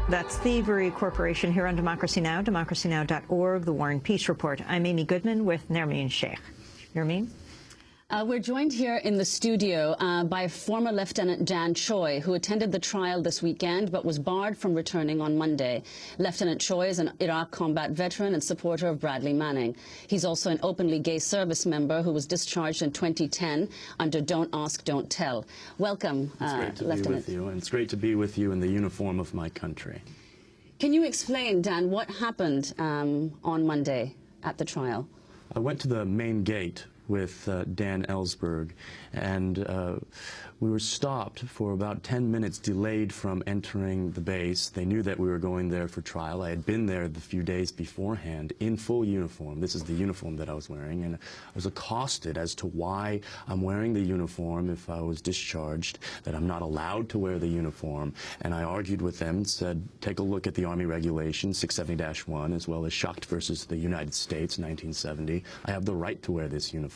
That's Thievery Corporation here on Democracy Now!, democracynow.org, The War and Peace Report. I'm Amy Goodman with Nermeen Sheikh. Nermeen? We're joined here in the studio by former Lieutenant Dan Choi, who attended the trial this weekend but was barred from returning on Monday. Lieutenant Choi is an Iraq combat veteran and supporter of Bradley Manning. He's also an openly gay service member who was discharged in 2010 under Don't Ask, Don't Tell. Welcome, Lieutenant. It's great to be with you, and it's great to be with you in the uniform of my country. Can you explain, Dan, what happened on Monday at the trial? I went to the main gate with Dan Ellsberg, and we were stopped for about 10 minutes, delayed from entering the base. They knew that we were going there for trial. I had been there the few days beforehand in full uniform. This is the uniform that I was wearing, and I was accosted as to why I'm wearing the uniform if I was discharged, that I'm not allowed to wear the uniform. And I argued with them and said, take a look at the Army Regulation 670-1, as well as Schacht versus the United States, 1970. I have the right to wear this uniform.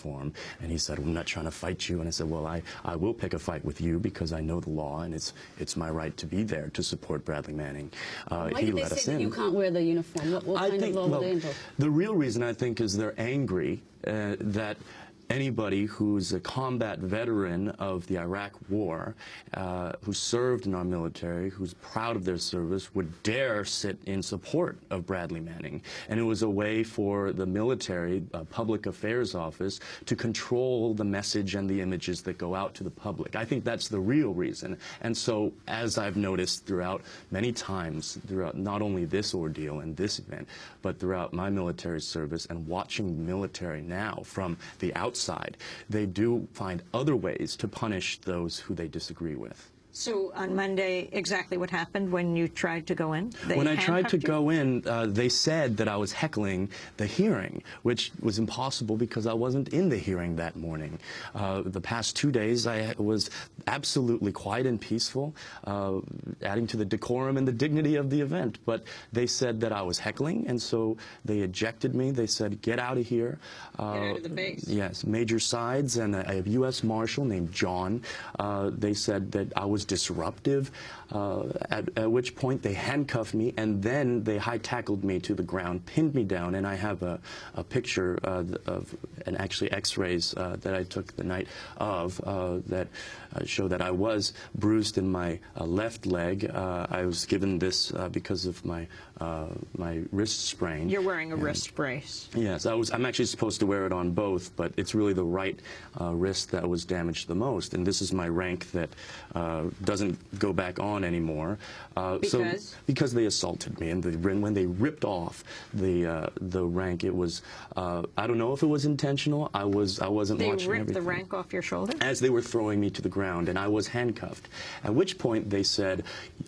And he said, well, I'm not trying to fight you. And I said, well, I will pick a fight with you because I know the law, and it's my right to be there to support Bradley Manning. Why did they say that you can't wear the uniform? What kind of law were they involved? The real reason, I think, is they're angry that anybody who's a combat veteran of the Iraq War, who served in our military, who's proud of their service, would dare sit in support of Bradley Manning. And it was a way for the military, public affairs office, to control the message and the images that go out to the public. I think that's the real reason. And so, as I've noticed throughout many times, throughout not only this ordeal and this event, but throughout my military service and watching the military now from the outside, they do find other ways to punish those who they disagree with. So on Monday, exactly what happened when you tried to go in? When I tried to go in, they said that I was heckling the hearing, which was impossible because I wasn't in the hearing that morning. The past 2 days, I was absolutely quiet and peaceful, adding to the decorum and the dignity of the event. But they said that I was heckling, and so they ejected me. They said, get out of here. Get out of the base. Yes, Major Sides and a U.S. Marshal named John. They said that I was disruptive, at which point they handcuffed me, and then they high-tackled me to the ground, pinned me down, and I have a picture of, and actually x-rays that I took the night of that show that I was bruised in my left leg. I was given this because of my wrist sprain. You're wearing a wrist brace. Yes, I'm actually supposed to wear it on both, but it's really the right wrist that was damaged the most, and this is my rank that doesn't go back on anymore. Because they assaulted me, and when they ripped off the rank, it was I don't know if it was intentional. I wasn't watching everything. They ripped the rank off your shoulder? As they were throwing me to the ground, and I was handcuffed. At which point they said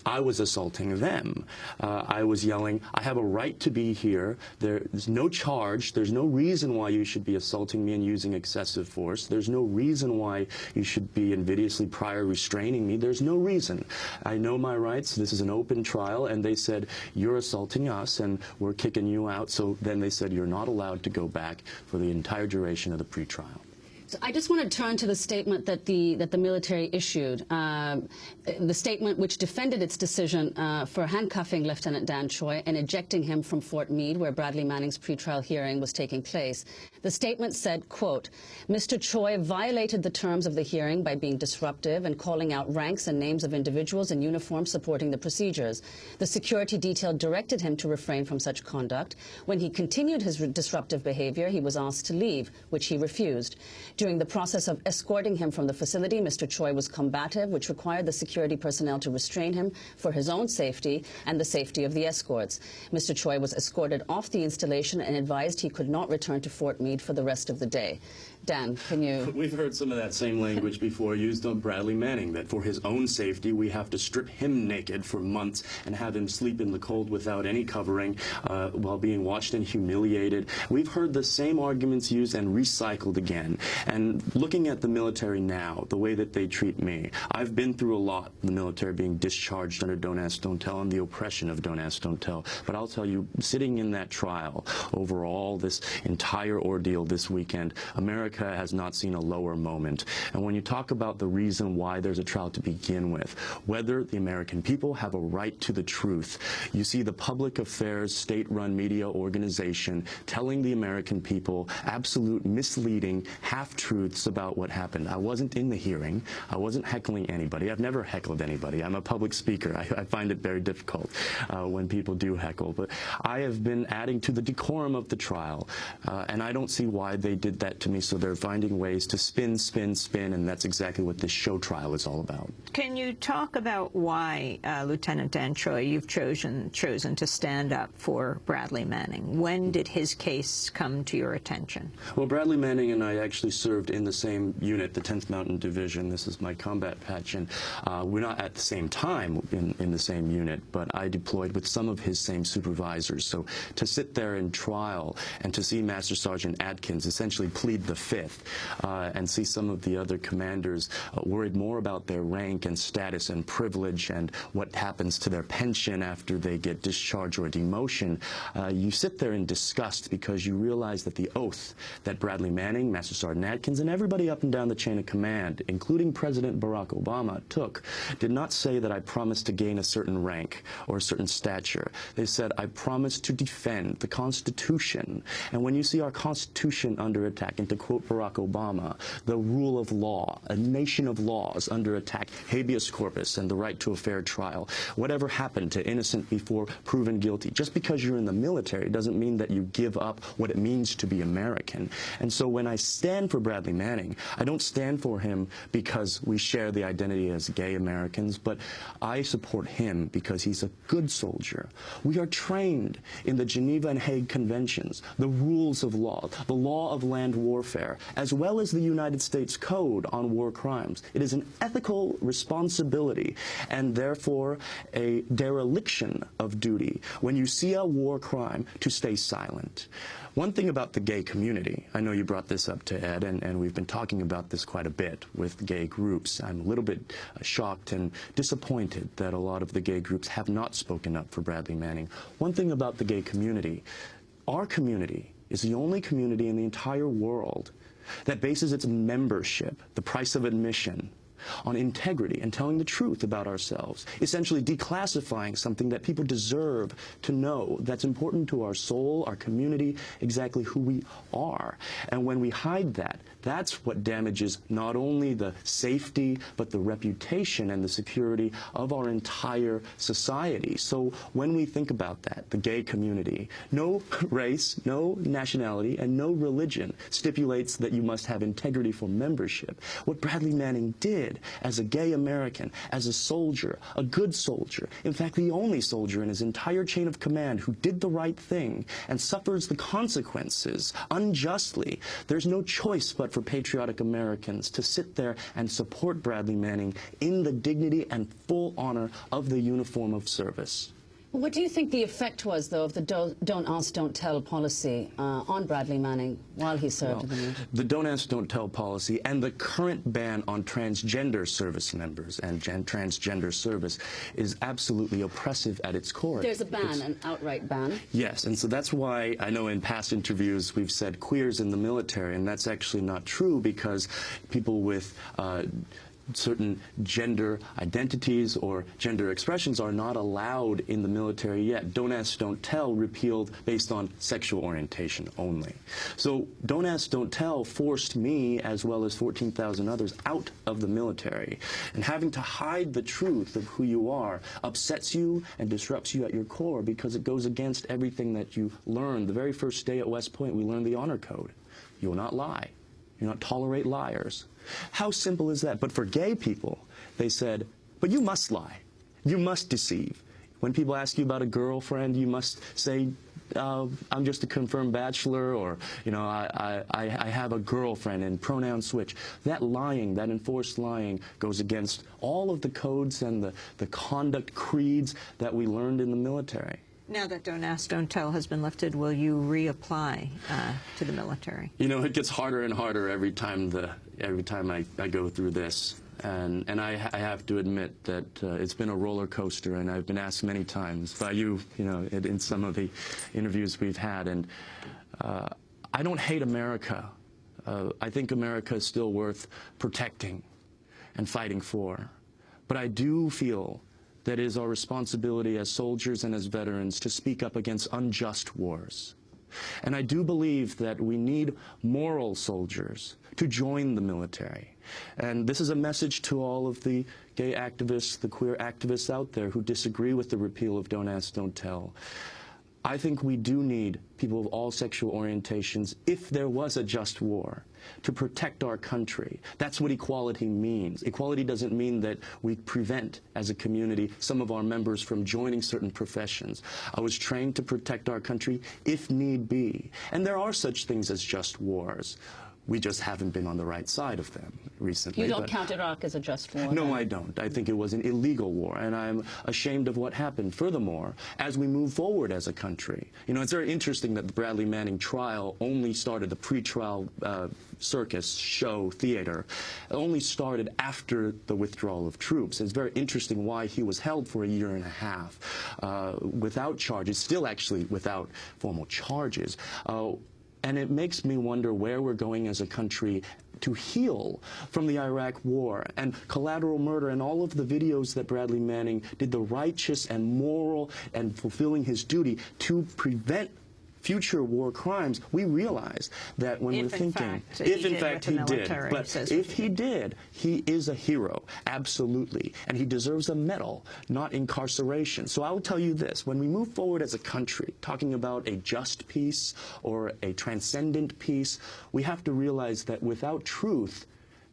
I was assaulting them. I was yelling, I have a right to be here. There's no charge. There's no reason why you should be assaulting me and using excessive force. There's no reason why you should be invidiously prior restraining me. There's no reason. I know my rights. This is an open trial, and they said, you're assaulting us, and we're kicking you out. So then they said, you're not allowed to go back for the entire duration of the pretrial. So I just want to turn to the statement that the military issued, the statement which defended its decision for handcuffing Lieutenant Dan Choi and ejecting him from Fort Meade, where Bradley Manning's pretrial hearing was taking place. The statement said, quote, Mr. Choi violated the terms of the hearing by being disruptive and calling out ranks and names of individuals in uniform supporting the procedures. The security detail directed him to refrain from such conduct. When he continued his disruptive behavior, he was asked to leave, which he refused. During the process of escorting him from the facility, Mr. Choi was combative, which required the security personnel to restrain him for his own safety and the safety of the escorts. Mr. Choi was escorted off the installation and advised he could not return to Fort Meade for the rest of the day. Dan, can you... We've heard some of that same language before used on Bradley Manning, that for his own safety we have to strip him naked for months and have him sleep in the cold without any covering while being watched and humiliated. We've heard the same arguments used and recycled again. And looking at the military now, the way that they treat me, I've been through a lot, the military being discharged under Don't Ask, Don't Tell, and the oppression of Don't Ask, Don't Tell. But I'll tell you, sitting in that trial over all this entire ordeal this weekend, America America has not seen a lower moment. And when you talk about the reason why there's a trial to begin with, whether the American people have a right to the truth, you see the public affairs state-run media organization telling the American people absolute misleading half-truths about what happened. I wasn't in the hearing. I wasn't heckling anybody. I've never heckled anybody. I'm a public speaker. I find it very difficult when people do heckle. But I have been adding to the decorum of the trial, and I don't see why they did that to me. So they're finding ways to spin, spin, spin, and that's exactly what this show trial is all about. Can you talk about why, Lieutenant Dan Choi, you've chosen to stand up for Bradley Manning? When did his case come to your attention? Well, Bradley Manning and I actually served in the same unit, the 10th Mountain Division. This is my combat patch, and we're not at the same time in the same unit, but I deployed with some of his same supervisors. So to sit there in trial and to see Master Sergeant Atkins essentially plead the fifth and see some of the other commanders worried more about their rank and status and privilege and what happens to their pension after they get discharged or demotion, you sit there in disgust because you realize that the oath that Bradley Manning, Master Sergeant Atkins, and everybody up and down the chain of command, including President Barack Obama, took, did not say that I promised to gain a certain rank or a certain stature. They said, I promise to defend the Constitution. And when you see our Constitution under attack, and to quote Barack Obama, the rule of law, a nation of laws under attack, habeas corpus and the right to a fair trial, whatever happened to innocent before proven guilty, just because you're in the military doesn't mean that you give up what it means to be American. And so when I stand for Bradley Manning, I don't stand for him because we share the identity as gay Americans, but I support him because he's a good soldier. We are trained in the Geneva and Hague Conventions, the rules of law, the law of land warfare, as well as the United States Code on war crimes. It is an ethical responsibility and therefore a dereliction of duty when you see a war crime to stay silent. One thing about the gay community, I know you brought this up to Ed, and we've been talking about this quite a bit with gay groups. I'm a little bit shocked and disappointed that a lot of the gay groups have not spoken up for Bradley Manning. One thing about the gay community, our community is the only community in the entire world that bases its membership, the price of admission, on integrity and telling the truth about ourselves, essentially declassifying something that people deserve to know that's important to our soul, our community, exactly who we are. And when we hide that, that's what damages not only the safety, but the reputation and the security of our entire society. So when we think about that, the gay community, no race, no nationality, and no religion stipulates that you must have integrity for membership. What Bradley Manning did as a gay American, as a soldier, a good soldier, in fact the only soldier in his entire chain of command who did the right thing and suffers the consequences unjustly, there's no choice but for patriotic Americans to sit there and support Bradley Manning in the dignity and full honor of the uniform of service. What do you think the effect was, though, of the Don't Ask, Don't Tell policy on Bradley Manning while he served in the military? The Don't Ask, Don't Tell policy and the current ban on transgender service members and transgender service is absolutely oppressive at its core. There's a ban, an outright ban. Yes, and so that's why I know in past interviews we've said queers in the military, and that's actually not true because people with certain gender identities or gender expressions are not allowed in the military yet. Don't Ask, Don't Tell repealed based on sexual orientation only. So Don't Ask, Don't Tell forced me, as well as 14,000 others, out of the military. And having to hide the truth of who you are upsets you and disrupts you at your core because it goes against everything that you learned. The very first day at West Point, we learned the honor code. You will not lie. You will not tolerate liars. How simple is that? But for gay people, they said, but you must lie. You must deceive. When people ask you about a girlfriend, you must say, I'm just a confirmed bachelor, or, you know, I have a girlfriend, and pronoun switch. That lying, that enforced lying, goes against all of the codes and the conduct creeds that we learned in the military. Now that Don't Ask, Don't Tell has been lifted, will you reapply to the military? You know, it gets harder and harder every time I go through this. And I have to admit that it's been a roller coaster, and I've been asked many times by you know, in some of the interviews we've had. And I don't hate America. I think America is still worth protecting and fighting for. But I do feel that it is our responsibility as soldiers and as veterans to speak up against unjust wars. And I do believe that we need moral soldiers to join the military. And this is a message to all of the gay activists, the queer activists out there who disagree with the repeal of Don't Ask, Don't Tell. I think we do need people of all sexual orientations, if there was a just war, to protect our country. That's what equality means. Equality doesn't mean that we prevent, as a community, some of our members from joining certain professions. I was trained to protect our country if need be. And there are such things as just wars. We just haven't been on the right side of them recently. You don't count Iraq as a just war? No, then? I don't. I think it was an illegal war, and I'm ashamed of what happened. Furthermore, as we move forward as a country, you know, it's very interesting that the Bradley Manning trial only started, the pretrial circus show theater, only started after the withdrawal of troops. It's very interesting why he was held for a year and a half without charges, still actually without formal charges. And it makes me wonder where we're going as a country to heal from the Iraq war and collateral murder and all of the videos that Bradley Manning did the righteous and moral and fulfilling his duty to prevent future war crimes. We realize that when we're thinking, if in fact he did, but if he did, he is a hero, absolutely, and he deserves a medal, not incarceration. So I will tell you this, when we move forward as a country, talking about a just peace or a transcendent peace, we have to realize that without truth,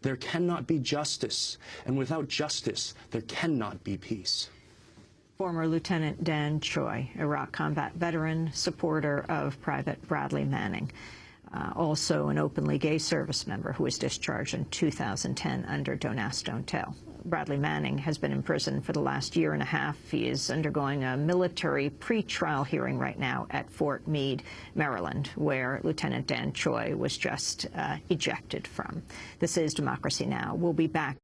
there cannot be justice, and without justice, there cannot be peace. Former Lieutenant Dan Choi, Iraq combat veteran, supporter of Private Bradley Manning, also an openly gay service member who was discharged in 2010 under Don't Ask, Don't Tell. Bradley Manning has been in prison for the last year and a half. He is undergoing a military pre-trial hearing right now at Fort Meade, Maryland, where Lieutenant Dan Choi was just ejected from. This is Democracy Now! We'll be back.